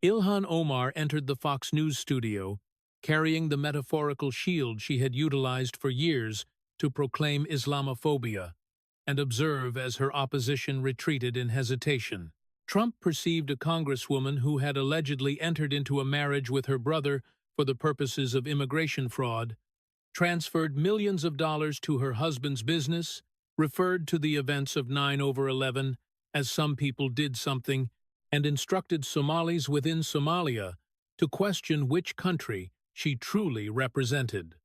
Ilhan Omar entered the Fox News studio, carrying the metaphorical shield she had utilized for years to proclaim Islamophobia and observe as her opposition retreated in hesitation. Trump perceived a congresswoman who had allegedly entered into a marriage with her brother for the purposes of immigration fraud, transferred millions of dollars to her husband's business, referred to the events of 9/11 as some people did something, and instructed Somalis within Somalia to question which country she truly represented.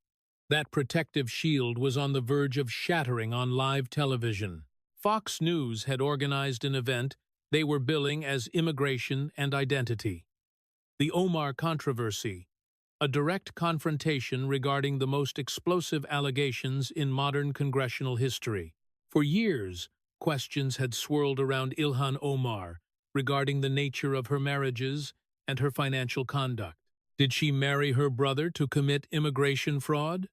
That protective shield was on the verge of shattering on live television. Fox News had organized an event they were billing as Immigration and Identity. The Omar controversy, a direct confrontation regarding the most explosive allegations in modern congressional history. For years, questions had swirled around Ilhan Omar regarding the nature of her marriages and her financial conduct. Did she marry her brother to commit immigration fraud?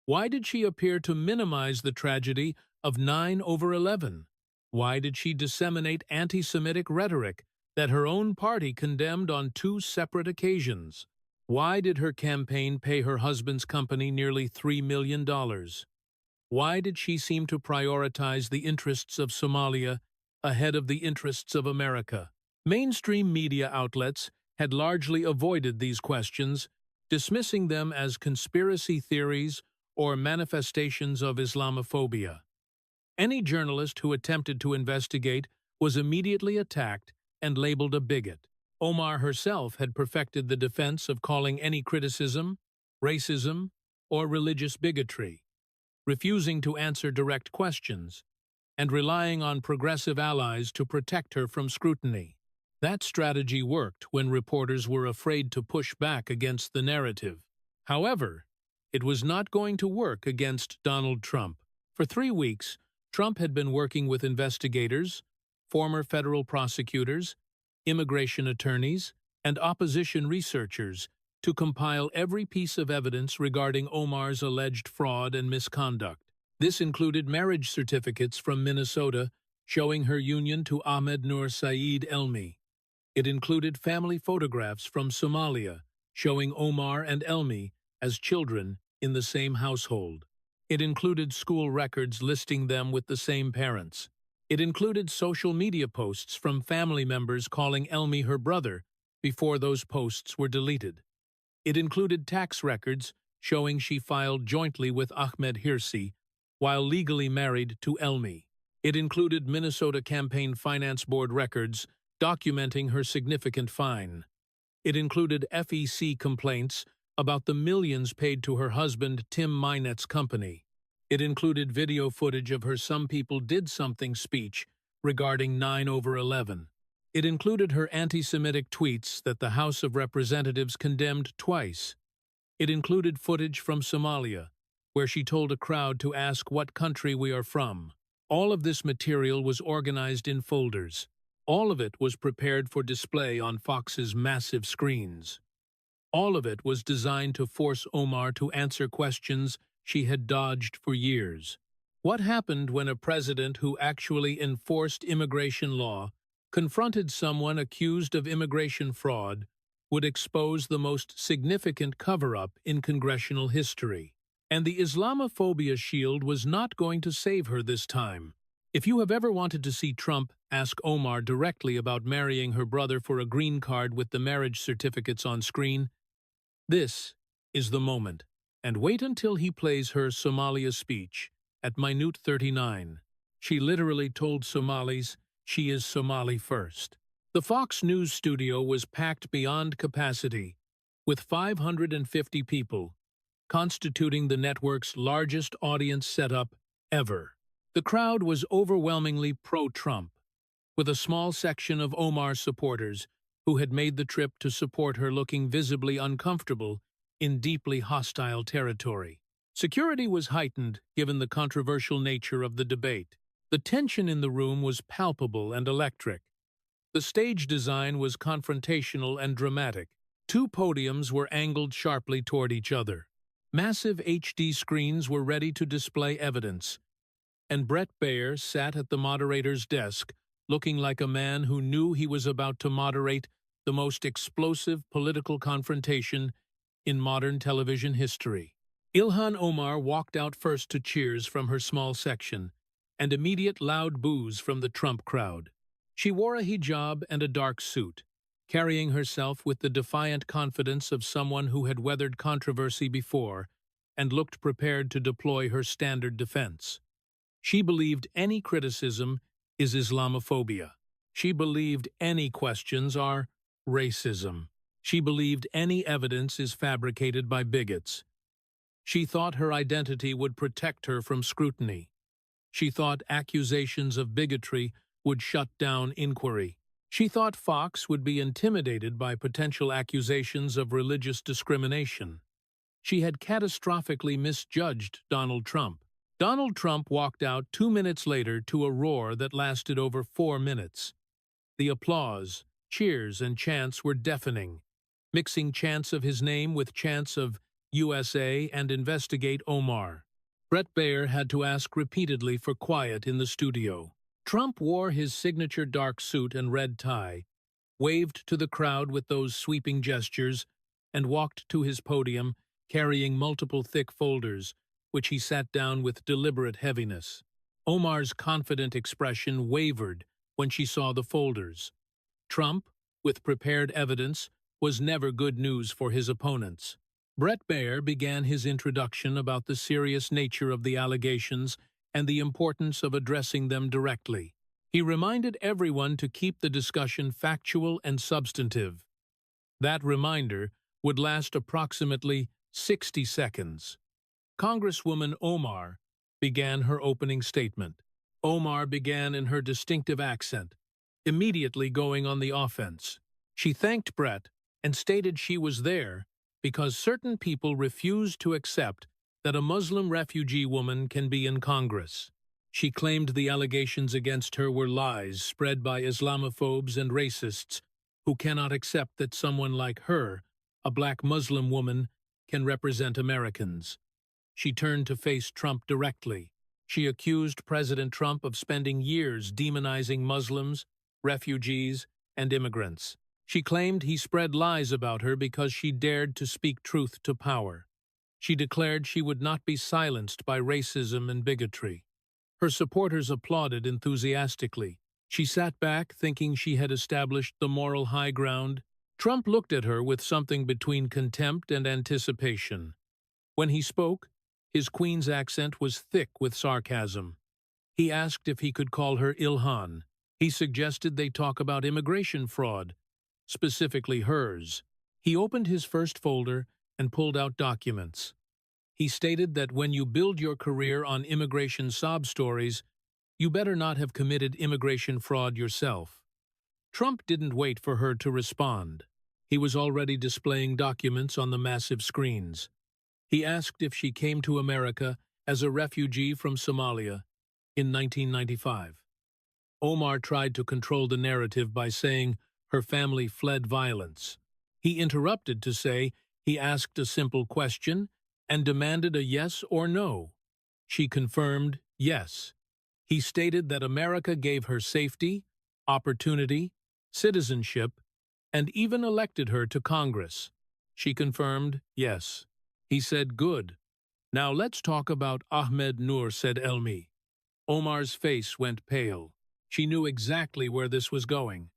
Why did she appear to minimize the tragedy of 9/11? Why did she disseminate anti-Semitic rhetoric that her own party condemned on 2 separate occasions? Why did her campaign pay her husband's company nearly $3 million? Why did she seem to prioritize the interests of Somalia ahead of the interests of America? Mainstream media outlets had largely avoided these questions, dismissing them as conspiracy theories or manifestations of Islamophobia. Any journalist who attempted to investigate was immediately attacked and labeled a bigot. Omar herself had perfected the defense of calling any criticism racism or religious bigotry, refusing to answer direct questions, and relying on progressive allies to protect her from scrutiny. That strategy worked when reporters were afraid to push back against the narrative. However, it was not going to work against Donald Trump. For 3 weeks, Trump had been working with investigators, former federal prosecutors, immigration attorneys, and opposition researchers to compile every piece of evidence regarding Omar's alleged fraud and misconduct. This included marriage certificates from Minnesota showing her union to Ahmed Nur Saeed Elmi. It included family photographs from Somalia showing Omar and Elmi as children in the same household. It included school records listing them with the same parents. It included social media posts from family members calling Elmi her brother before those posts were deleted. It included tax records showing she filed jointly with Ahmed Hirsi while legally married to Elmi. It included Minnesota Campaign Finance Board records documenting her significant fine. It included FEC complaints about the millions paid to her husband Tim Mynet's company. It included video footage of her "Some People Did Something" speech regarding 9/11. It included her anti-Semitic tweets that the House of Representatives condemned twice. It included footage from Somalia, where she told a crowd to ask what country we are from. All of this material was organized in folders. All of it was prepared for display on Fox's massive screens. All of it was designed to force Omar to answer questions she had dodged for years. What happened when a president who actually enforced immigration law confronted someone accused of immigration fraud would expose the most significant cover-up in congressional history? And the Islamophobia shield was not going to save her this time. If you have ever wanted to see Trump ask Omar directly about marrying her brother for a green card with the marriage certificates on screen, this is the moment. And wait until he plays her Somalia speech at minute 39. She literally told Somalis she is Somali first. The Fox News studio was packed beyond capacity, with 550 people, constituting the network's largest audience setup ever. The crowd was overwhelmingly pro-Trump, with a small section of Omar's supporters who had made the trip to support her looking visibly uncomfortable in deeply hostile territory. Security was heightened given the controversial nature of the debate. The tension in the room was palpable and electric. The stage design was confrontational and dramatic. 2 podiums were angled sharply toward each other. Massive HD screens were ready to display evidence, and Brett Baier sat at the moderator's desk, looking like a man who knew he was about to moderate the most explosive political confrontation in modern television history. Ilhan Omar walked out first to cheers from her small section, and immediate loud boos from the Trump crowd. She wore a hijab and a dark suit, carrying herself with the defiant confidence of someone who had weathered controversy before and looked prepared to deploy her standard defense. She believed any criticism is Islamophobia. She believed any questions are racism. She believed any evidence is fabricated by bigots. She thought her identity would protect her from scrutiny. She thought accusations of bigotry would shut down inquiry. She thought Fox would be intimidated by potential accusations of religious discrimination. She had catastrophically misjudged Donald Trump. Donald Trump walked out 2 minutes later to a roar that lasted over 4 minutes. The applause, cheers, and chants were deafening, mixing chants of his name with chants of USA and investigate Omar. Bret Baier had to ask repeatedly for quiet in the studio. Trump wore his signature dark suit and red tie, waved to the crowd with those sweeping gestures, and walked to his podium carrying multiple thick folders, which he sat down with deliberate heaviness. Omar's confident expression wavered when she saw the folders. Trump, with prepared evidence, was never good news for his opponents. Bret Baier began his introduction about the serious nature of the allegations and the importance of addressing them directly. He reminded everyone to keep the discussion factual and substantive. That reminder would last approximately 60 seconds. Congresswoman Omar began her opening statement. Omar began in her distinctive accent, immediately going on the offense. She thanked Bret and stated she was there because certain people refused to accept that a Muslim refugee woman can be in Congress. She claimed the allegations against her were lies spread by Islamophobes and racists who cannot accept that someone like her, a black Muslim woman, can represent Americans. She turned to face Trump directly. She accused President Trump of spending years demonizing Muslims, refugees, and immigrants. She claimed he spread lies about her because she dared to speak truth to power. She declared she would not be silenced by racism and bigotry. Her supporters applauded enthusiastically. She sat back, thinking she had established the moral high ground. Trump looked at her with something between contempt and anticipation. When he spoke, his Queen's accent was thick with sarcasm. He asked if he could call her Ilhan. He suggested they talk about immigration fraud, specifically hers. He opened his first folder and pulled out documents. He stated that when you build your career on immigration sob stories, you better not have committed immigration fraud yourself. Trump didn't wait for her to respond. He was already displaying documents on the massive screens. He asked if she came to America as a refugee from Somalia in 1995. Omar tried to control the narrative by saying her family fled violence. He interrupted to say he asked a simple question and demanded a yes or no. She confirmed yes. He stated that America gave her safety, opportunity, citizenship, and even elected her to Congress. She confirmed yes. He said, "Good. Now let's talk about Ahmed Noor," said Elmi. Omar's face went pale. She knew exactly where this was going.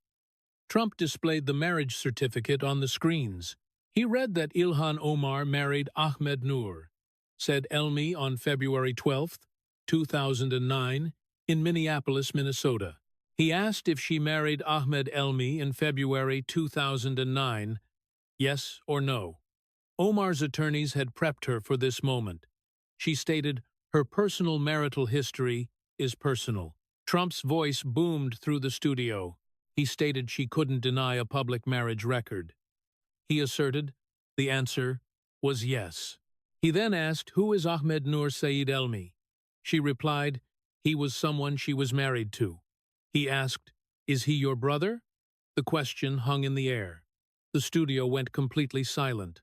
Trump displayed the marriage certificate on the screens. He read that Ilhan Omar married Ahmed Noor, said Elmi on February 12, 2009, in Minneapolis, Minnesota. He asked if she married Ahmed Elmi in February 2009, yes or no. Omar's attorneys had prepped her for this moment. She stated her personal marital history is personal. Trump's voice boomed through the studio. He stated she couldn't deny a public marriage record. He asserted the answer was yes. He then asked, "Who is Ahmed Noor Saeed Elmi?" She replied, "He was someone she was married to." He asked, "Is he your brother?" The question hung in the air. The studio went completely silent.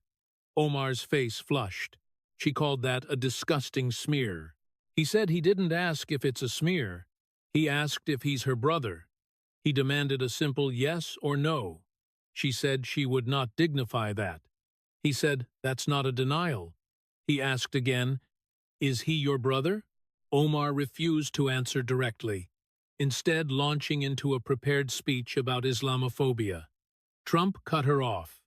Omar's face flushed. She called that a disgusting smear. He said he didn't ask if it's a smear. He asked if he's her brother. He demanded a simple yes or no. She said she would not dignify that. He said, "That's not a denial." He asked again, "Is he your brother?" Omar refused to answer directly, instead launching into a prepared speech about Islamophobia. Trump cut her off.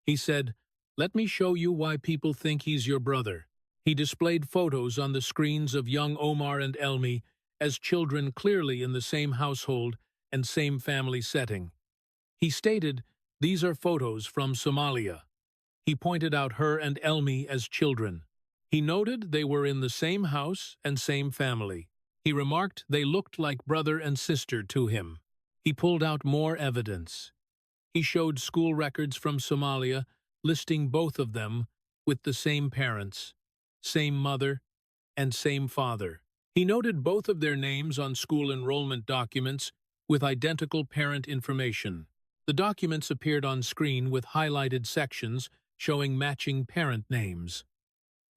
He said, "Let me show you why people think he's your brother." He displayed photos on the screens of young Omar and Elmi as children clearly in the same household and same family setting. He stated, "These are photos from Somalia." He pointed out her and Elmi as children. He noted they were in the same house and same family. He remarked they looked like brother and sister to him. He pulled out more evidence. He showed school records from Somalia listing both of them with the same parents, same mother, and same father. He noted both of their names on school enrollment documents with identical parent information. The documents appeared on screen with highlighted sections showing matching parent names.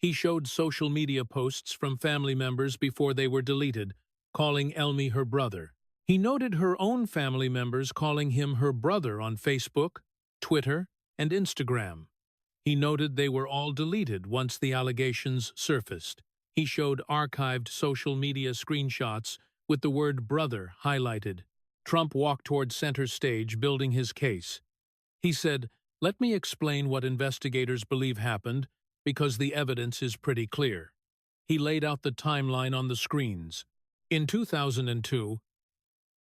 He showed social media posts from family members before they were deleted, calling Elmi her brother. He noted her own family members calling him her brother on Facebook, Twitter, and Instagram. He noted they were all deleted once the allegations surfaced. He showed archived social media screenshots with the word brother highlighted. Trump walked toward center stage, building his case. He said, "Let me explain what investigators believe happened, because the evidence is pretty clear." He laid out the timeline on the screens. In 2002,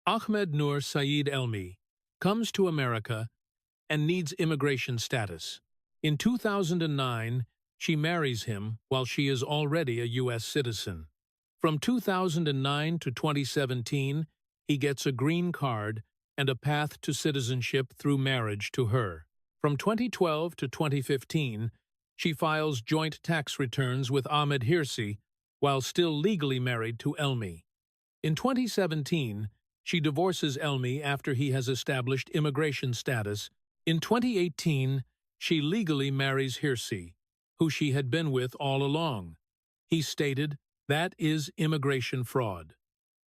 Ahmed Nur Saeed Elmi comes to America and needs immigration status. In 2009, she marries him while she is already a U.S. citizen. From 2009 to 2017, he gets a green card and a path to citizenship through marriage to her. From 2012 to 2015, she files joint tax returns with Ahmed Hirsi while still legally married to Elmi. In 2017, she divorces Elmi after he has established immigration status. In 2018, she legally marries Hirsi, who she had been with all along. He stated, "That is immigration fraud."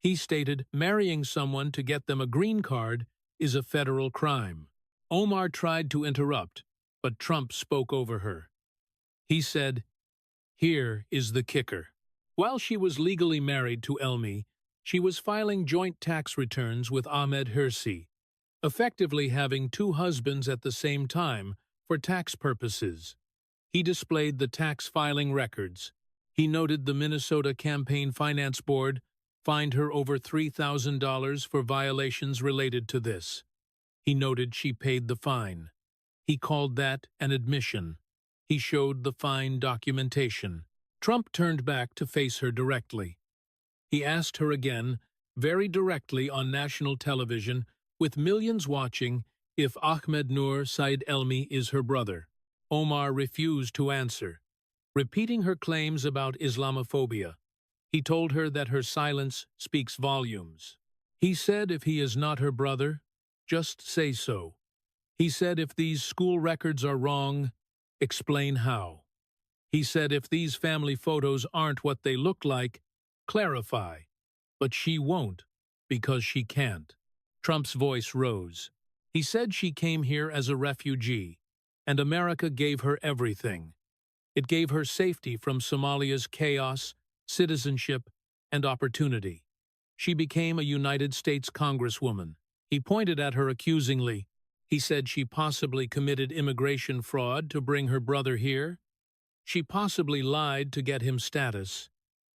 He stated, "Marrying someone to get them a green card is a federal crime." Omar tried to interrupt, but Trump spoke over her. He said, "Here is the kicker. While she was legally married to Elmi, she was filing joint tax returns with Ahmed Hirsi, effectively having two husbands at the same time for tax purposes." He displayed the tax filing records. He noted the Minnesota Campaign Finance Board fined her over $3,000 for violations related to this. He noted she paid the fine. He called that an admission. He showed the fine documentation. Trump turned back to face her directly. He asked her again, very directly on national television, with millions watching, if Ahmed Nur Saeed Elmi is her brother. Omar refused to answer, repeating her claims about Islamophobia. He told her that her silence speaks volumes. He said if he is not her brother, just say so. He said if these school records are wrong, explain how. He said if these family photos aren't what they look like, clarify. But she won't, because she can't. Trump's voice rose. He said she came here as a refugee, and America gave her everything. It gave her safety from Somalia's chaos, citizenship, and opportunity. She became a United States Congresswoman. He pointed at her accusingly. He said she possibly committed immigration fraud to bring her brother here. She possibly lied to get him status.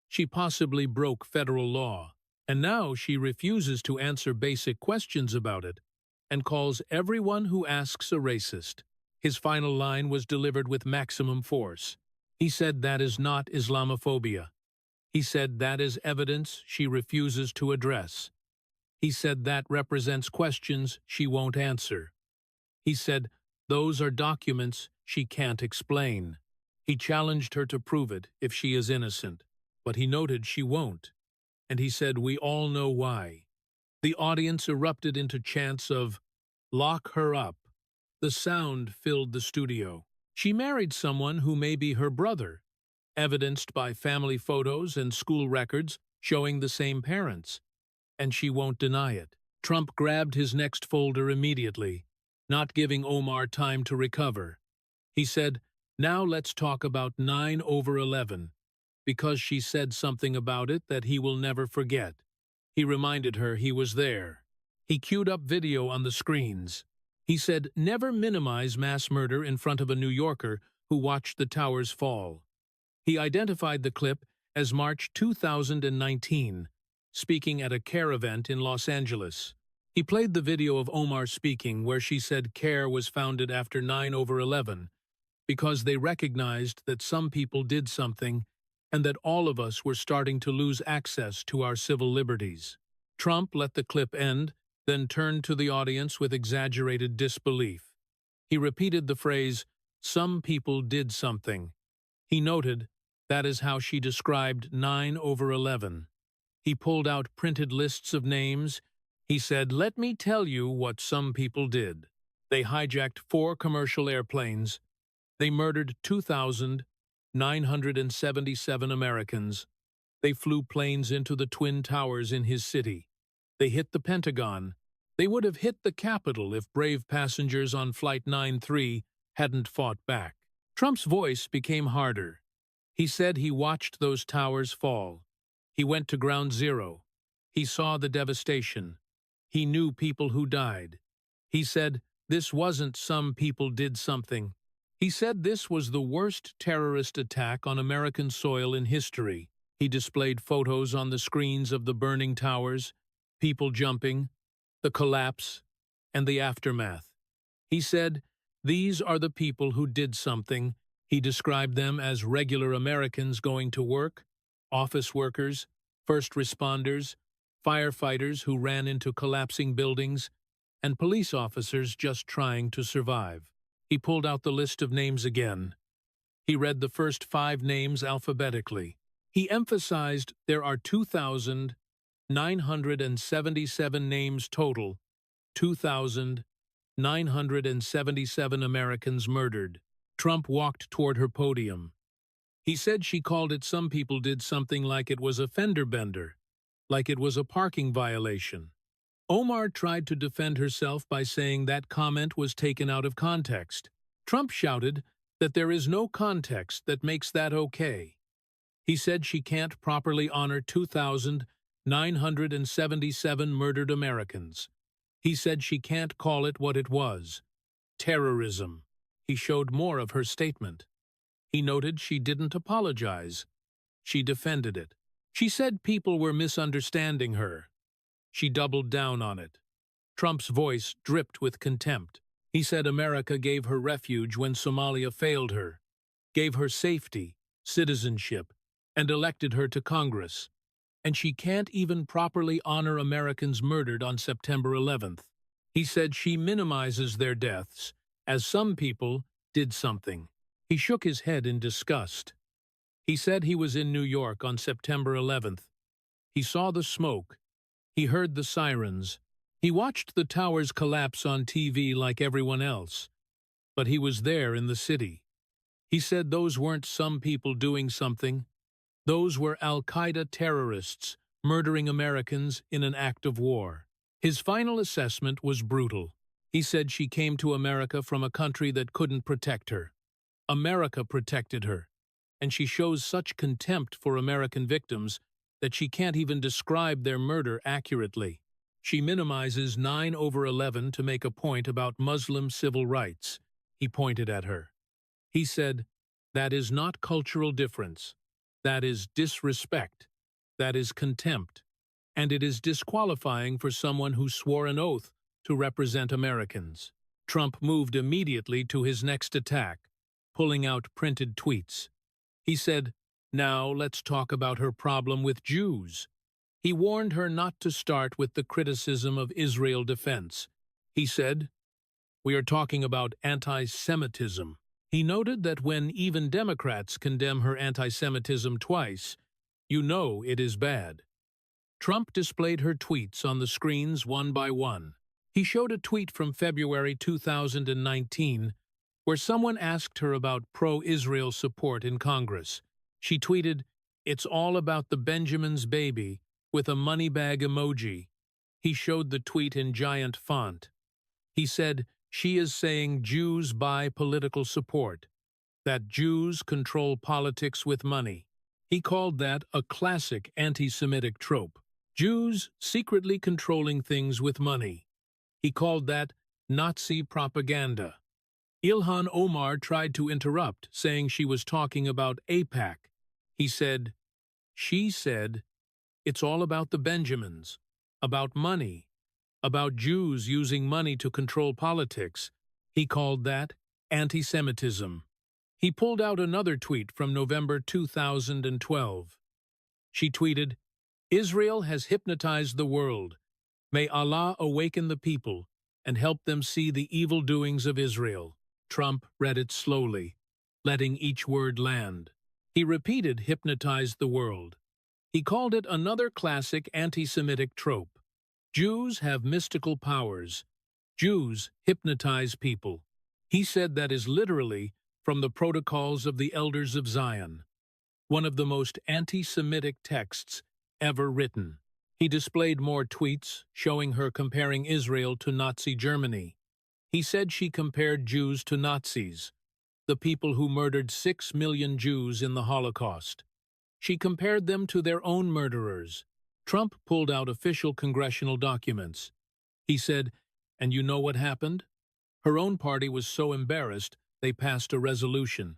She possibly broke federal law. And now she refuses to answer basic questions about it and calls everyone who asks a racist. His final line was delivered with maximum force. He said that is not Islamophobia. He said that is evidence she refuses to address. He said that represents questions she won't answer. He said those are documents she can't explain. He challenged her to prove it if she is innocent, but he noted she won't. And he said we all know why. The audience erupted into chants of, "Lock her up." The sound filled the studio. She married someone who may be her brother, evidenced by family photos and school records showing the same parents, and she won't deny it. Trump grabbed his next folder immediately. not giving Omar time to recover. He said, "Now let's talk about 9/11, because she said something about it that he will never forget." He reminded her he was there. He queued up video on the screens. He said, "Never minimize mass murder in front of a New Yorker who watched the towers fall." He identified the clip as March 2019, speaking at a CARE event in Los Angeles. He played the video of Omar speaking where she said CARE was founded after 9/11 because they recognized that some people did something and that all of us were starting to lose access to our civil liberties. Trump let the clip end, then turned to the audience with exaggerated disbelief. He repeated the phrase, "Some people did something." He noted, "That is how she described 9/11. He pulled out printed lists of names. He said, "Let me tell you what some people did. They hijacked 4 commercial airplanes. They murdered 2,977 Americans. They flew planes into the Twin Towers in his city. They hit the Pentagon. They would have hit the Capitol if brave passengers on Flight 93 hadn't fought back." Trump's voice became harder. He said he watched those towers fall. He went to Ground Zero. He saw the devastation. He knew people who died. He said, "This wasn't some people did something." He said this was the worst terrorist attack on American soil in history. He displayed photos on the screens of the burning towers, people jumping, the collapse, and the aftermath. He said, "These are the people who did something." He described them as regular Americans going to work, office workers, first responders, firefighters who ran into collapsing buildings, and police officers just trying to survive. He pulled out the list of names again. He read the first 5 names alphabetically. He emphasized there are 2,977 names total, 2,977 Americans murdered. Trump walked toward her podium. He said she called it "some people did something" like it was a fender bender, like it was a parking violation. Omar tried to defend herself by saying that comment was taken out of context. Trump shouted that there is no context that makes that okay. He said she can't properly honor 2,977 murdered Americans. He said she can't call it what it was: terrorism. He showed more of her statement. He noted she didn't apologize. She defended it. She said people were misunderstanding her. She doubled down on it. Trump's voice dripped with contempt. He said America gave her refuge when Somalia failed her, gave her safety, citizenship, and elected her to Congress. And she can't even properly honor Americans murdered on September 11th. He said she minimizes their deaths, as some people did something. He shook his head in disgust. He said he was in New York on September 11th. He saw the smoke. He heard the sirens. He watched the towers collapse on TV like everyone else. But he was there in the city. He said those weren't some people doing something. Those were Al-Qaeda terrorists murdering Americans in an act of war. His final assessment was brutal. He said she came to America from a country that couldn't protect her. America protected her, and she shows such contempt for American victims that she can't even describe their murder accurately. She minimizes 9/11 to make a point about Muslim civil rights. He pointed at her. He said, "That is not cultural difference. That is disrespect. That is contempt. And it is disqualifying for someone who swore an oath to represent Americans." Trump moved immediately to his next attack, pulling out printed tweets. He said, "Now let's talk about her problem with Jews." He warned her not to start with the criticism of Israel defense. He said, "We are talking about anti-Semitism." He noted that when even Democrats condemn her anti-Semitism twice, you know it is bad. Trump displayed her tweets on the screens one by one. He showed a tweet from February 2019 where someone asked her about pro-Israel support in Congress. She tweeted, "It's all about the Benjamin's baby," with a money bag emoji. He showed the tweet in giant font. He said, She is saying Jews buy political support, that Jews control politics with money. He called that a classic anti-Semitic trope. Jews secretly controlling things with money. He called that Nazi propaganda. Ilhan Omar tried to interrupt, saying she was talking about AIPAC. She said, it's all about the Benjamins, about money, about Jews using money to control politics. He called that anti-Semitism. He pulled out another tweet from November 2012. She tweeted, Israel has hypnotized the world. May Allah awaken the people and help them see the evil doings of Israel. Trump read it slowly, letting each word land. He repeated hypnotized the world. He called it another classic anti-Semitic trope. Jews have mystical powers. Jews hypnotize people. He said that is literally from the Protocols of the Elders of Zion, one of the most anti-Semitic texts ever written. He displayed more tweets showing her comparing Israel to Nazi Germany. He said she compared Jews to Nazis, the people who murdered 6 million Jews in the Holocaust. She compared them to their own murderers. Trump pulled out official congressional documents. He said, and you know what happened? Her own party was so embarrassed they passed a resolution.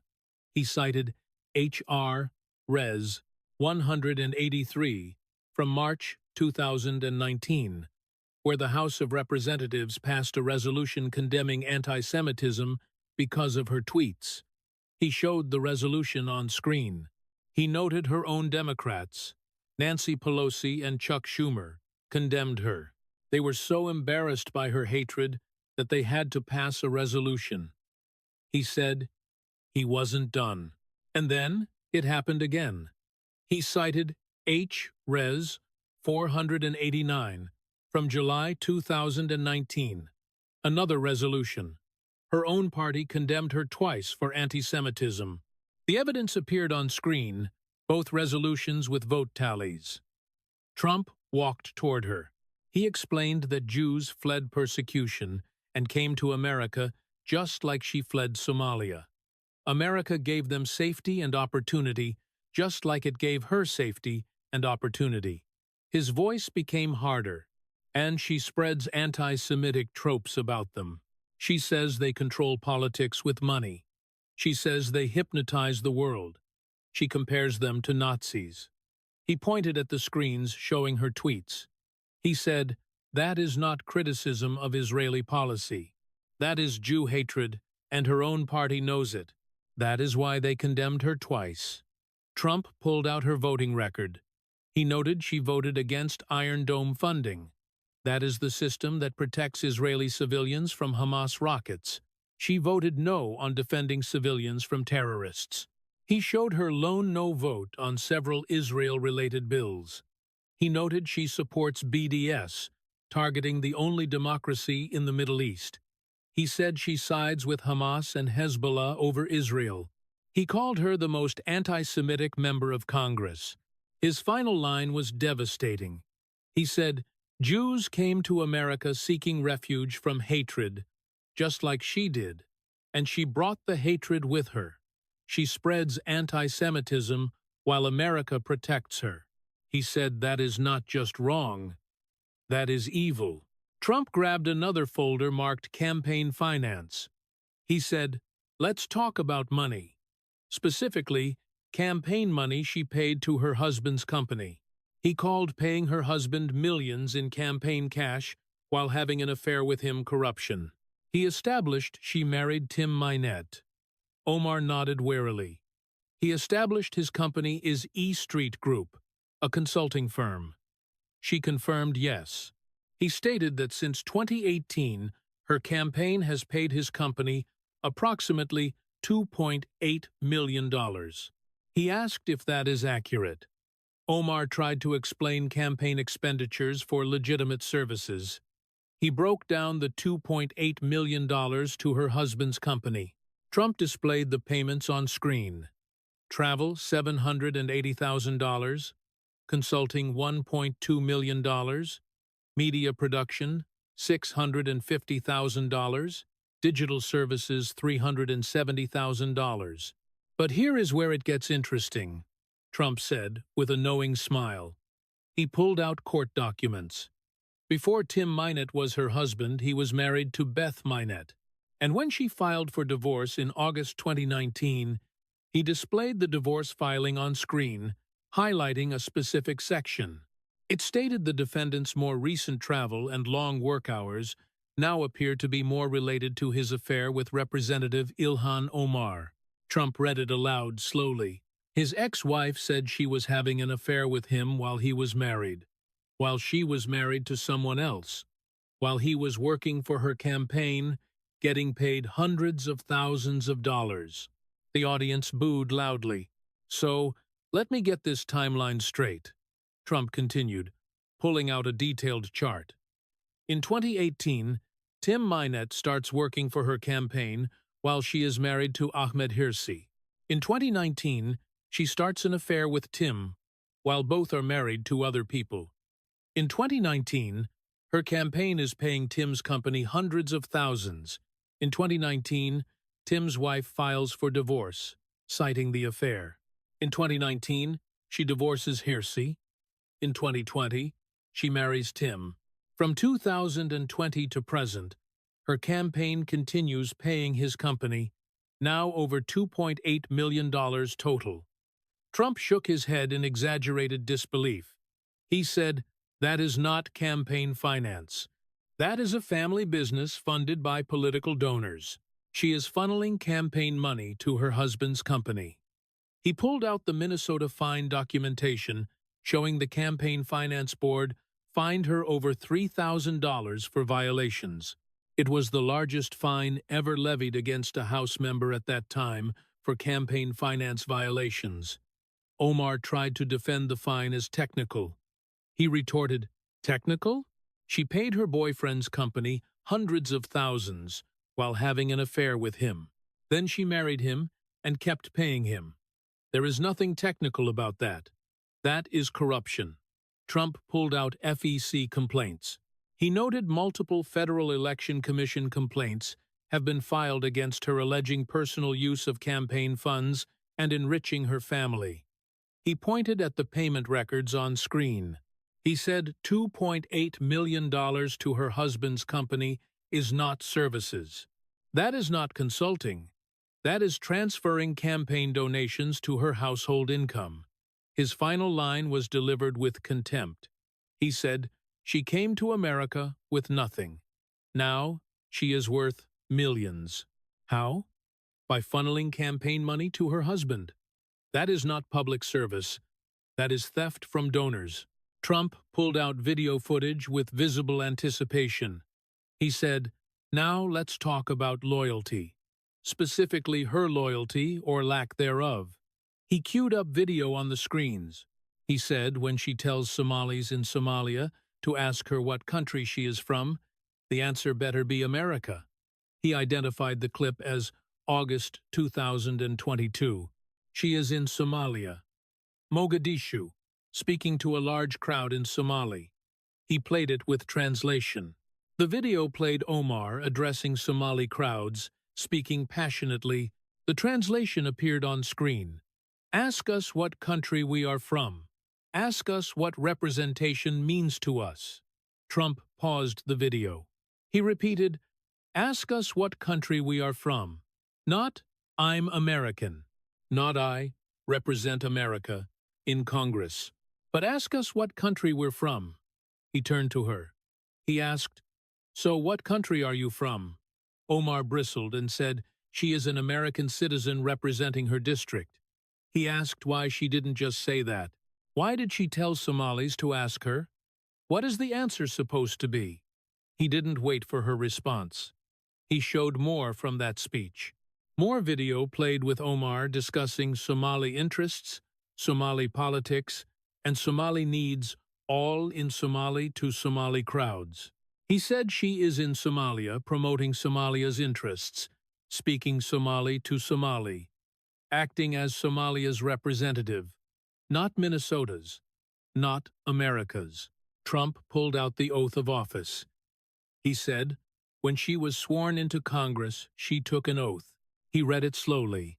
He cited H.R. Res. 183 from March 2019, where the House of Representatives passed a resolution condemning anti-Semitism because of her tweets. He showed the resolution on screen. He noted her own Democrats, Nancy Pelosi and Chuck Schumer, condemned her. They were so embarrassed by her hatred that they had to pass a resolution. He said he wasn't done. And then it happened again. He cited H. Res. 489 from July 2019, another resolution. Her own party condemned her twice for anti-Semitism. The evidence appeared on screen, both resolutions with vote tallies. Trump walked toward her. He explained that Jews fled persecution and came to America just like she fled Somalia. America gave them safety and opportunity, just like it gave her safety and opportunity. His voice became harder, and she spreads anti-Semitic tropes about them. She says they control politics with money. She says they hypnotize the world. She compares them to Nazis. He pointed at the screens showing her tweets. He said, that is not criticism of Israeli policy. That is Jew hatred, and her own party knows it. That is why they condemned her twice. Trump pulled out her voting record. He noted she voted against Iron Dome funding. That is the system that protects Israeli civilians from Hamas rockets. She voted no on defending civilians from terrorists. He showed her lone no vote on several Israel-related bills. He noted she supports BDS, targeting the only democracy in the Middle East. He said she sides with Hamas and Hezbollah over Israel. He called her the most anti-Semitic member of Congress. His final line was devastating. He said, Jews came to America seeking refuge from hatred, just like she did, and she brought the hatred with her. She spreads anti-Semitism while America protects her. He said that is not just wrong, that is evil. Trump grabbed another folder marked Campaign Finance. He said, let's talk about money. Specifically, campaign money she paid to her husband's company. He called paying her husband millions in campaign cash while having an affair with him corruption. He established she married Tim Minette. Omar nodded warily. He established his company is E Street Group, a consulting firm. She confirmed yes. He stated that since 2018, her campaign has paid his company approximately $2.8 million. He asked if that is accurate. Omar tried to explain campaign expenditures for legitimate services. He broke down the $2.8 million to her husband's company. Trump displayed the payments on screen. Travel, $780,000. Consulting, $1.2 million. Media production, $650,000. digital services $370,000. But here is where it gets interesting, Trump said, with a knowing smile. He pulled out court documents. Before Tim Minett was her husband, he was married to Beth Minett. And when she filed for divorce in August 2019, he displayed the divorce filing on screen, highlighting a specific section. It stated the defendant's more recent travel and long work hours now appear to be more related to his affair with Representative Ilhan Omar. Trump read it aloud slowly. His ex-wife said she was having an affair with him while he was married, while she was married to someone else, while he was working for her campaign, getting paid hundreds of thousands of dollars. The audience booed loudly. So, let me get this timeline straight, Trump continued, pulling out a detailed chart. In 2018, Tim Minett starts working for her campaign while she is married to Ahmed Hirsi. In 2019, she starts an affair with Tim, while both are married to other people. In 2019, her campaign is paying Tim's company hundreds of thousands. In 2019, Tim's wife files for divorce, citing the affair. In 2019, she divorces Hirsi. In 2020, she marries Tim. From 2020 to present, her campaign continues paying his company, now over $2.8 million total. Trump shook his head in exaggerated disbelief. He said, "That is not campaign finance. That is a family business funded by political donors. She is funneling campaign money to her husband's company." He pulled out the Minnesota fine documentation showing the Campaign Finance Board fined her over $3,000 for violations. It was the largest fine ever levied against a House member at that time for campaign finance violations. Omar tried to defend the fine as technical. He retorted, "Technical? She paid her boyfriend's company hundreds of thousands while having an affair with him. Then she married him and kept paying him. There is nothing technical about that. That is corruption." Trump pulled out FEC complaints. He noted multiple Federal Election Commission complaints have been filed against her alleging personal use of campaign funds and enriching her family. He pointed at the payment records on screen. He said $2.8 million to her husband's company is not services. That is not consulting. That is transferring campaign donations to her household income. His final line was delivered with contempt. He said, "She came to America with nothing. Now she is worth millions." How? By funneling campaign money to her husband. That is not public service. That is theft from donors. Trump pulled out video footage with visible anticipation. He said, "Now let's talk about loyalty. Specifically her loyalty or lack thereof." He queued up video on the screens. He said when she tells Somalis in Somalia to ask her what country she is from, the answer better be America. He identified the clip as August 2022. She is in Somalia, Mogadishu, speaking to a large crowd in Somali. He played it with translation. The video played Omar addressing Somali crowds, speaking passionately. The translation appeared on screen. "Ask us what country we are from. Ask us what representation means to us." Trump paused the video. He repeated, "Ask us what country we are from. Not, I'm American. Not I represent America in Congress. But ask us what country we're from." He turned to her. He asked, "So what country are you from?" Omar bristled and said she is an American citizen representing her district. He asked why she didn't just say that. Why did she tell Somalis to ask her? What is the answer supposed to be? He didn't wait for her response. He showed more from that speech. More video played with Omar discussing Somali interests, Somali politics, and Somali needs, all in Somali to Somali crowds. He said she is in Somalia promoting Somalia's interests, speaking Somali to Somali, acting as Somalia's representative, not Minnesota's, not America's. Trump pulled out the oath of office. He said, When she was sworn into Congress, she took an oath. He read it slowly.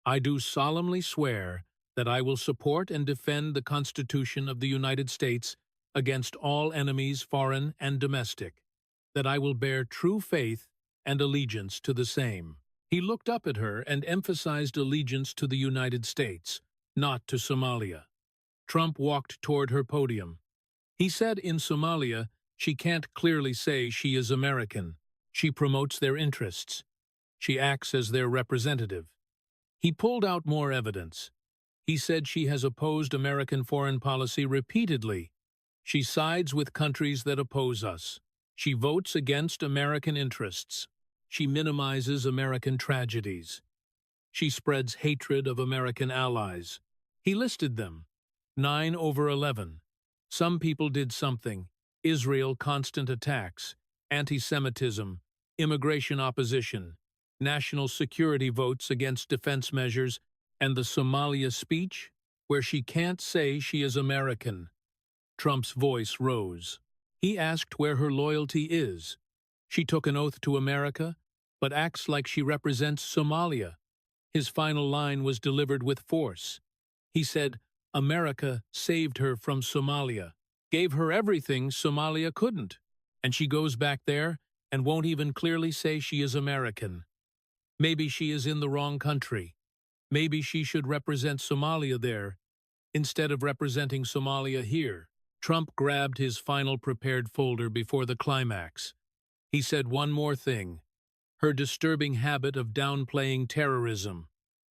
"I do solemnly swear that I will support and defend the Constitution of the United States against all enemies, foreign and domestic, that I will bear true faith and allegiance to the same." He looked up at her and emphasized allegiance to the United States, not to Somalia. Trump walked toward her podium. He said in Somalia, she can't clearly say she is American. She promotes their interests. She acts as their representative. He pulled out more evidence. He said she has opposed American foreign policy repeatedly. She sides with countries that oppose us. She votes against American interests. She minimizes American tragedies. She spreads hatred of American allies. He listed them. 9 over 11. Some people did something. Israel, constant attacks, anti-Semitism, immigration opposition, national security votes against defense measures, and the Somalia speech, where she can't say she is American. Trump's voice rose. He asked where her loyalty is. She took an oath to America, but acts like she represents Somalia. His final line was delivered with force. He said, "America saved her from Somalia, gave her everything Somalia couldn't, and she goes back there and won't even clearly say she is American. Maybe she is in the wrong country. Maybe she should represent Somalia there, instead of representing Somalia here." Trump grabbed his final prepared folder before the climax. He said one more thing. Her disturbing habit of downplaying terrorism.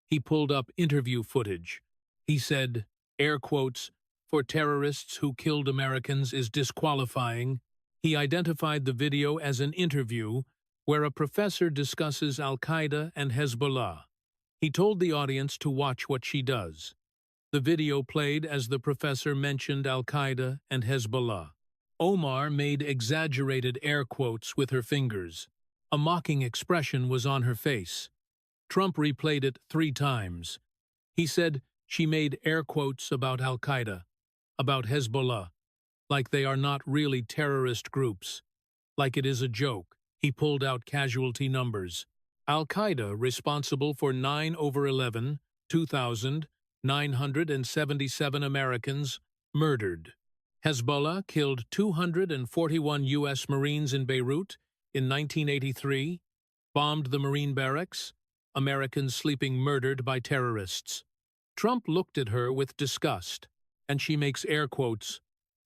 He pulled up interview footage. He said, air quotes, "for terrorists who killed Americans is disqualifying." He identified the video as an interview where a professor discusses Al-Qaeda and Hezbollah. He told the audience to watch what she does. The video played as the professor mentioned Al-Qaeda and Hezbollah. Omar made exaggerated air quotes with her fingers. A mocking expression was on her face. Trump replayed it 3 times. He said she made air quotes about Al-Qaeda, about Hezbollah, like they are not really terrorist groups, like it is a joke. He pulled out casualty numbers. Al-Qaeda responsible for 9 over 11, 2,977 Americans murdered. Hezbollah killed 241 U.S. Marines in Beirut in 1983, bombed the Marine barracks, Americans sleeping murdered by terrorists. Trump looked at her with disgust, and she makes air quotes,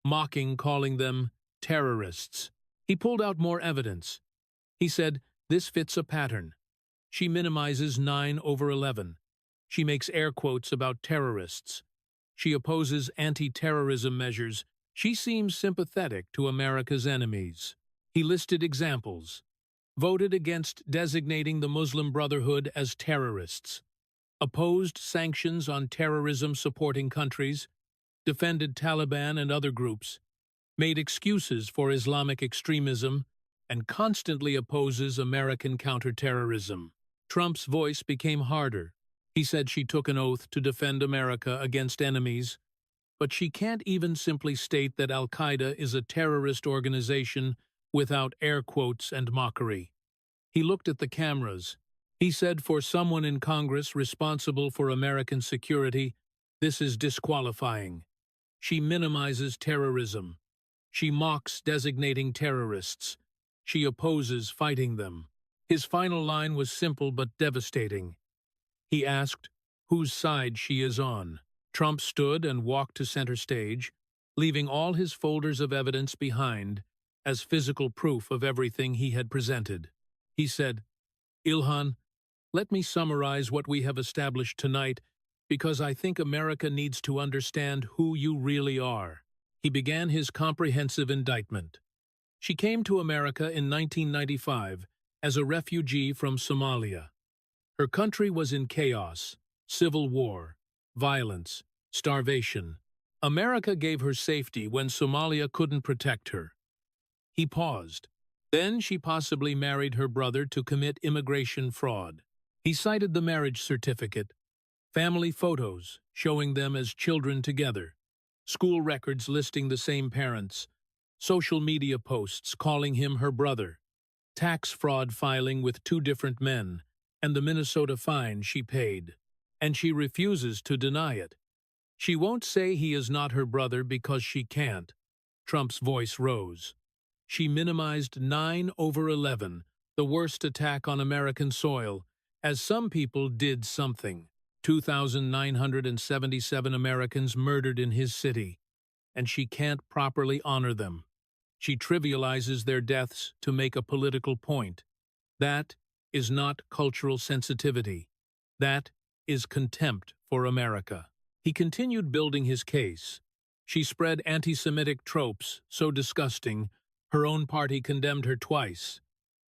mocking, calling them terrorists. He pulled out more evidence. He said, this fits a pattern. She minimizes 9 over 11. She makes air quotes about terrorists. She opposes anti-terrorism measures. She seems sympathetic to America's enemies. He listed examples. Voted against designating the Muslim Brotherhood as terrorists. Opposed sanctions on terrorism-supporting countries. Defended Taliban and other groups. Made excuses for Islamic extremism, and constantly opposes American counterterrorism. Trump's voice became harder. He said she took an oath to defend America against enemies, but she can't even simply state that Al-Qaeda is a terrorist organization without air quotes and mockery. He looked at the cameras. He said for someone in Congress responsible for American security, this is disqualifying. She minimizes terrorism. She mocks designating terrorists. She opposes fighting them. His final line was simple but devastating. He asked whose side she is on. Trump stood and walked to center stage, leaving all his folders of evidence behind as physical proof of everything he had presented. He said, Ilhan, let me summarize what we have established tonight because I think America needs to understand who you really are. He began his comprehensive indictment. She came to America in 1995 as a refugee from Somalia. Her country was in chaos, civil war, violence, starvation. America gave her safety when Somalia couldn't protect her. He paused. Then she possibly married her brother to commit immigration fraud. He cited the marriage certificate, family photos showing them as children together, school records listing the same parents, social media posts calling him her brother. tax fraud filing with 2 different men, and the Minnesota fine she paid. And she refuses to deny it. She won't say he is not her brother because she can't. Trump's voice rose. She minimized 9/11, the worst attack on American soil, as some people did something. 2,977 Americans murdered in his city, and she can't properly honor them. She trivializes their deaths to make a political point. That is not cultural sensitivity. That is contempt for America. He continued building his case. She spread anti-Semitic tropes so disgusting, her own party condemned her twice.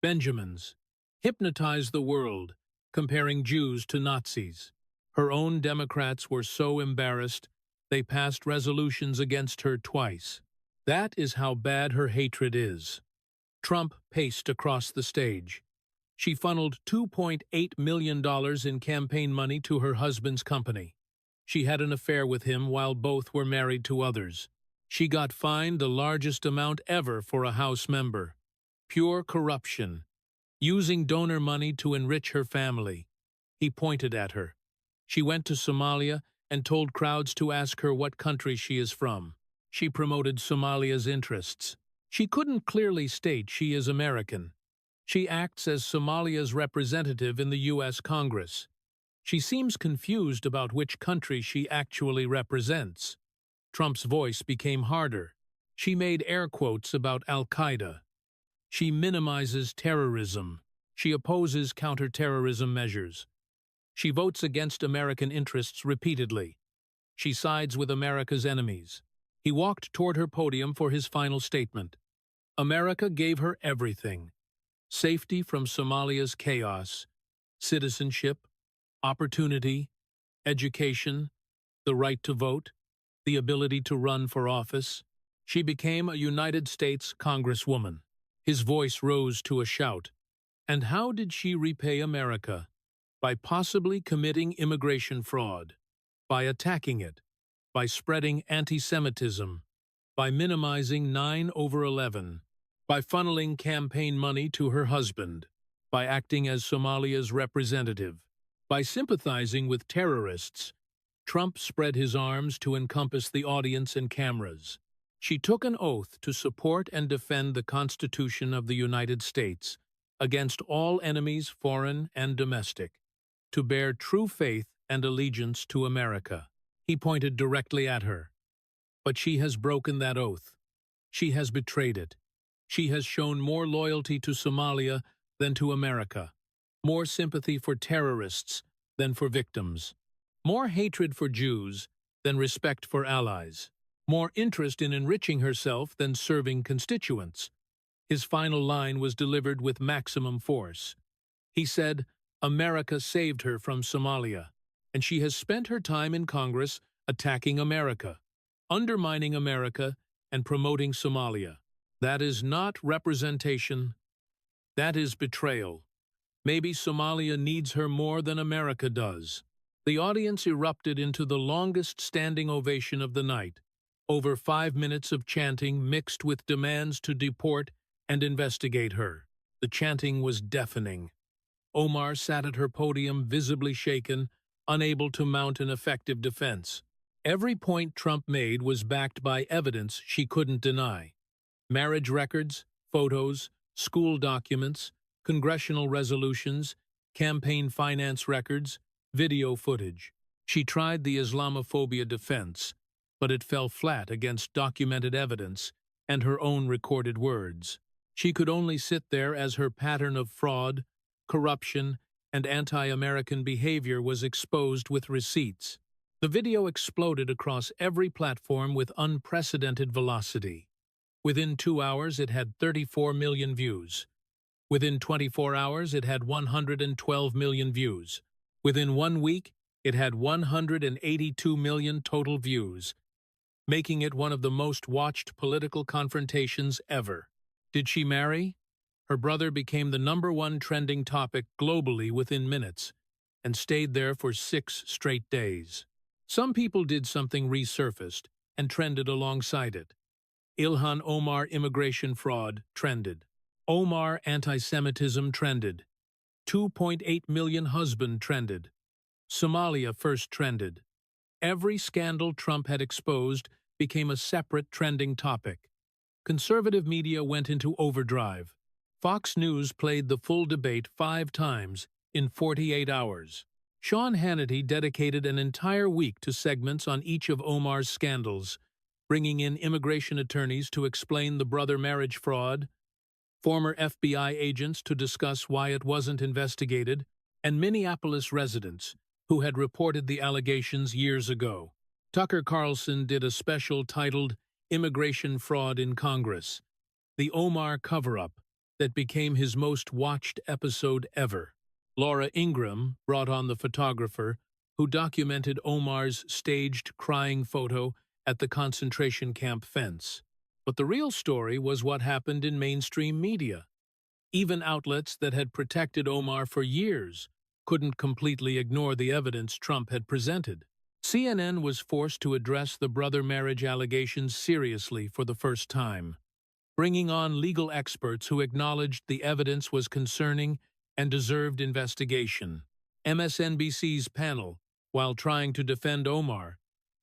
Benjamins hypnotized the world, comparing Jews to Nazis. Her own Democrats were so embarrassed, they passed resolutions against her twice. That is how bad her hatred is. Trump paced across the stage. She funneled $2.8 million in campaign money to her husband's company. She had an affair with him while both were married to others. She got fined the largest amount ever for a House member. Pure corruption. Using donor money to enrich her family. He pointed at her. She went to Somalia and told crowds to ask her what country she is from. She promoted Somalia's interests. She couldn't clearly state she is American. She acts as Somalia's representative in the U.S. Congress. She seems confused about which country she actually represents. Trump's voice became harder. She made air quotes about Al-Qaeda. She minimizes terrorism. She opposes counterterrorism measures. She votes against American interests repeatedly. She sides with America's enemies. He walked toward her podium for his final statement. America gave her everything. Safety from Somalia's chaos, citizenship, opportunity, education, the right to vote, the ability to run for office. She became a United States Congresswoman. His voice rose to a shout. And how did she repay America? By possibly committing immigration fraud, by attacking it, by spreading anti-Semitism, by minimizing 9/11, by funneling campaign money to her husband, by acting as Somalia's representative, by sympathizing with terrorists. Trump spread his arms to encompass the audience and cameras. She took an oath to support and defend the Constitution of the United States against all enemies, foreign and domestic, to bear true faith and allegiance to America. He pointed directly at her. But she has broken that oath. She has betrayed it. She has shown more loyalty to Somalia than to America, more sympathy for terrorists than for victims, more hatred for Jews than respect for allies, more interest in enriching herself than serving constituents. His final line was delivered with maximum force. He said, America saved her from Somalia, and she has spent her time in Congress attacking America, undermining America, and promoting Somalia. That is not representation. That is betrayal. Maybe Somalia needs her more than America does. The audience erupted into the longest standing ovation of the night, over 5 minutes of chanting mixed with demands to deport and investigate her. The chanting was deafening. Omar sat at her podium visibly shaken, unable to mount an effective defense. Every point Trump made was backed by evidence she couldn't deny. Marriage records, photos, school documents, congressional resolutions, campaign finance records, video footage. She tried the Islamophobia defense, but it fell flat against documented evidence and her own recorded words. She could only sit there as her pattern of fraud, corruption, and anti-American behavior was exposed with receipts. The video exploded across every platform with unprecedented velocity. Within 2 hours, it had 34 million views. Within 24 hours, it had 112 million views. Within 1 week, it had 182 million total views, making it one of the most watched political confrontations ever. Did she marry? Her brother became the #1 trending topic globally within minutes, and stayed there for 6 straight days. Some people did something resurfaced and trended alongside it. Ilhan Omar immigration fraud trended. Omar anti-Semitism trended. 2.8 million husband trended. Somalia first trended. Every scandal Trump had exposed became a separate trending topic. Conservative media went into overdrive. Fox News played the full debate 5 times in 48 hours. Sean Hannity dedicated an entire week to segments on each of Omar's scandals, bringing in immigration attorneys to explain the brother marriage fraud, former FBI agents to discuss why it wasn't investigated, and Minneapolis residents who had reported the allegations years ago. Tucker Carlson did a special titled Immigration Fraud in Congress, the Omar cover-up, that became his most watched episode ever. Laura Ingraham brought on the photographer who documented Omar's staged crying photo at the concentration camp fence. But the real story was what happened in mainstream media. Even outlets that had protected Omar for years couldn't completely ignore the evidence Trump had presented. CNN was forced to address the brother marriage allegations seriously for the first time, bringing on legal experts who acknowledged the evidence was concerning and deserved investigation. MSNBC's panel, while trying to defend Omar,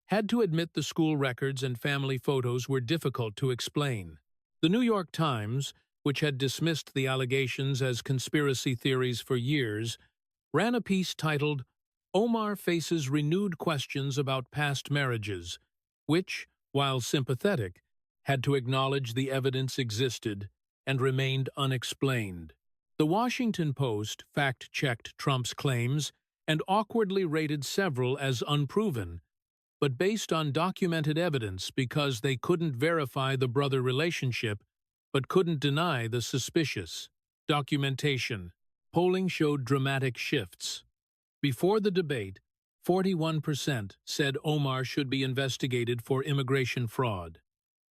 had to admit the school records and family photos were difficult to explain. The New York Times, which had dismissed the allegations as conspiracy theories for years, ran a piece titled, "Omar Faces Renewed Questions About Past Marriages," which, while sympathetic, had to acknowledge the evidence existed and remained unexplained. The Washington Post fact-checked Trump's claims and awkwardly rated several as unproven, but based on documented evidence because they couldn't verify the brother relationship but couldn't deny the suspicious. Documentation. Polling showed dramatic shifts. Before the debate, 41% said Omar should be investigated for immigration fraud.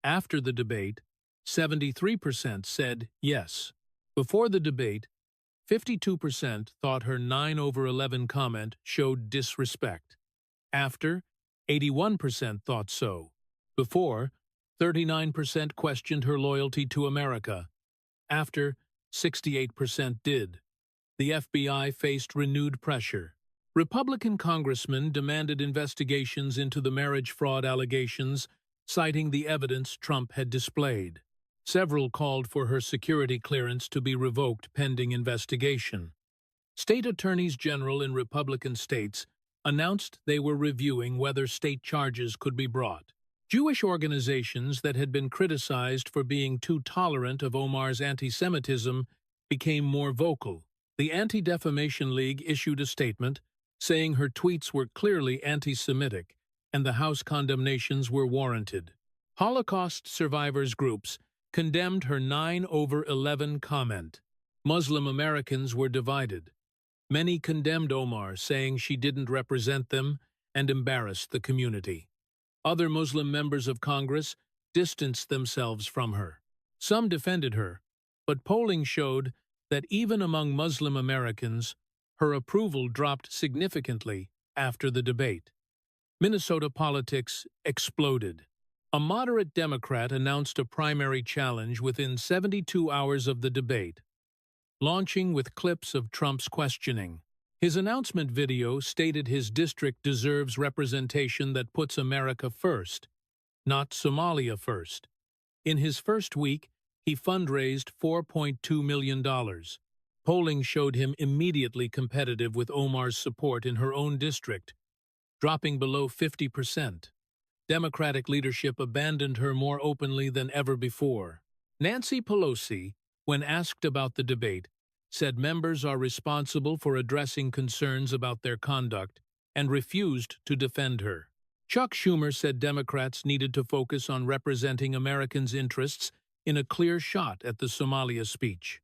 After the debate, 73% said yes. Before the debate, 52% thought her 9/11 comment showed disrespect. After, 81% thought so. Before, 39% questioned her loyalty to America. After, 68% did. The FBI faced renewed pressure. Republican congressmen demanded investigations into the marriage fraud allegations, citing the evidence Trump had displayed. Several called for her security clearance to be revoked pending investigation. State attorneys general in Republican states announced they were reviewing whether state charges could be brought. Jewish organizations that had been criticized for being too tolerant of Omar's anti-Semitism became more vocal. The Anti-Defamation League issued a statement saying her tweets were clearly anti-Semitic and the House condemnations were warranted. Holocaust survivors groups condemned her 9/11 comment. Muslim Americans were divided. Many condemned Omar, saying she didn't represent them and embarrassed the community. Other Muslim members of Congress distanced themselves from her. Some defended her, but polling showed that even among Muslim Americans, her approval dropped significantly after the debate. Minnesota politics exploded. A moderate Democrat announced a primary challenge within 72 hours of the debate, launching with clips of Trump's questioning. His announcement video stated his district deserves representation that puts America first, not Somalia first. In his first week, he fundraised $4.2 million. Polling showed him immediately competitive with Omar's support in her own district, dropping below 50%. Democratic leadership abandoned her more openly than ever before. Nancy Pelosi, when asked about the debate, said members are responsible for addressing concerns about their conduct and refused to defend her. Chuck Schumer said Democrats needed to focus on representing Americans' interests in a clear shot at the Somalia speech.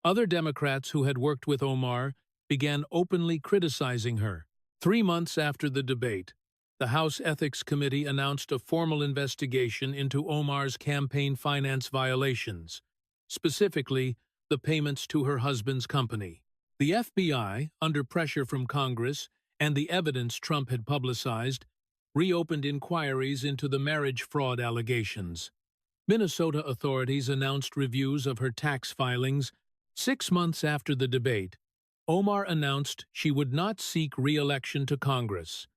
Other Democrats who had worked with Omar began openly criticizing her. 3 months after the debate, the House Ethics Committee announced a formal investigation into Omar's campaign finance violations, specifically the payments to her husband's company. The FBI, under pressure from Congress and the evidence Trump had publicized, reopened inquiries into the marriage fraud allegations. Minnesota authorities announced reviews of her tax filings 6 months after the debate. Omar announced she would not seek re-election to Congress,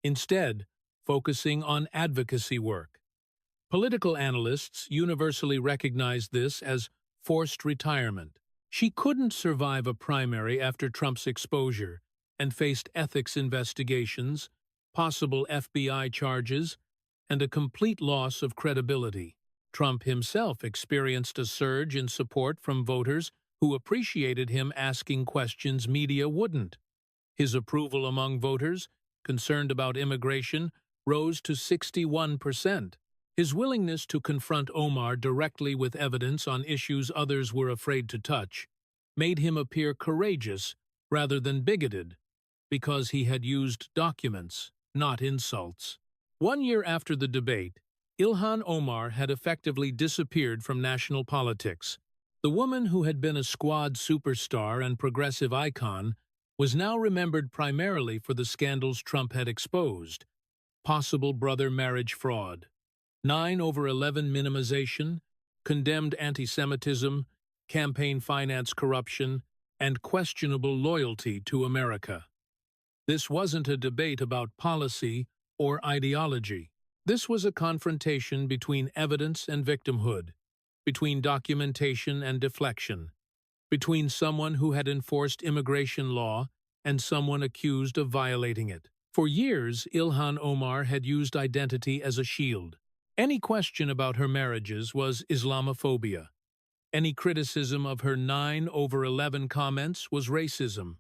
instead focusing on advocacy work. Political analysts universally recognized this as forced retirement. She couldn't survive a primary after Trump's exposure and faced ethics investigations, possible FBI charges, and a complete loss of credibility. Trump himself experienced a surge in support from voters who appreciated him asking questions media wouldn't. His approval among voters concerned about immigration rose to 61%. His willingness to confront Omar directly with evidence on issues others were afraid to touch made him appear courageous rather than bigoted, because he had used documents, not insults. 1 year after the debate, Ilhan Omar had effectively disappeared from national politics. The woman who had been a squad superstar and progressive icon was now remembered primarily for the scandals Trump had exposed: possible brother marriage fraud, 9/11 minimization, condemned anti-Semitism, campaign finance corruption, and questionable loyalty to America. This wasn't a debate about policy or ideology. This was a confrontation between evidence and victimhood, between documentation and deflection, between someone who had enforced immigration law and someone accused of violating it. For years, Ilhan Omar had used identity as a shield. Any question about her marriages was Islamophobia. Any criticism of her 9/11 comments was racism.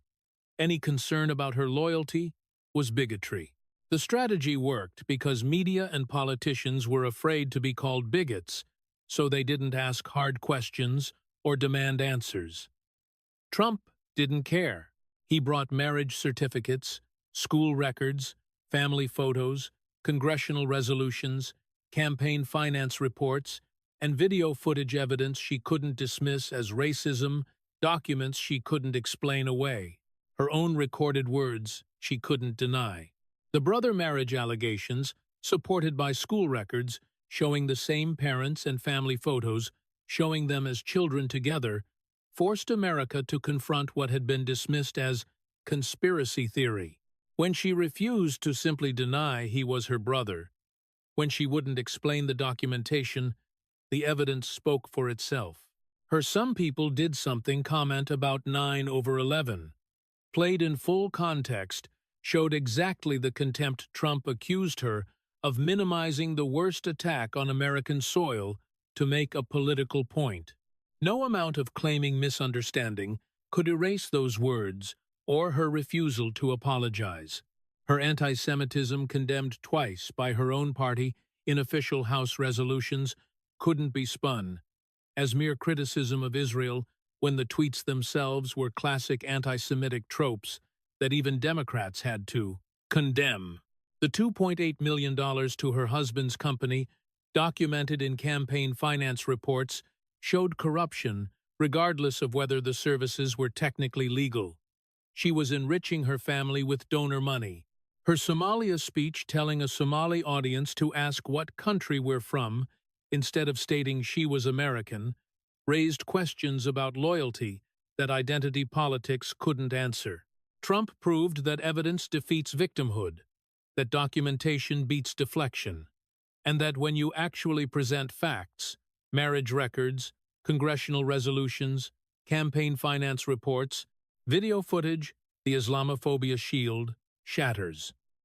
Any concern about her loyalty was bigotry. The strategy worked because media and politicians were afraid to be called bigots, so they didn't ask hard questions or demand answers. Trump didn't care. He brought marriage certificates, school records, family photos, congressional resolutions, campaign finance reports, and video footage evidence she couldn't dismiss as racism, documents she couldn't explain away, her own recorded words she couldn't deny. The brother marriage allegations, supported by school records showing the same parents and family photos, showing them as children together, forced America to confront what had been dismissed as conspiracy theory. When she refused to simply deny he was her brother, when she wouldn't explain the documentation, the evidence spoke for itself. Her "some people did something" comment about 9/11, played in full context, showed exactly the contempt Trump accused her of minimizing the worst attack on American soil to make a political point. No amount of claiming misunderstanding could erase those words or her refusal to apologize. Her anti-Semitism, condemned twice by her own party in official House resolutions, couldn't be spun as mere criticism of Israel when the tweets themselves were classic anti-Semitic tropes that even Democrats had to condemn. The $2.8 million to her husband's company, documented in campaign finance reports, showed corruption regardless of whether the services were technically legal. She was enriching her family with donor money. Her Somalia speech telling a Somali audience to ask what country we're from, instead of stating she was American, raised questions about loyalty that identity politics couldn't answer. Trump proved that evidence defeats victimhood, that documentation beats deflection, and that when you actually present facts, marriage records, congressional resolutions, campaign finance reports, video footage, the Islamophobia shield shatters.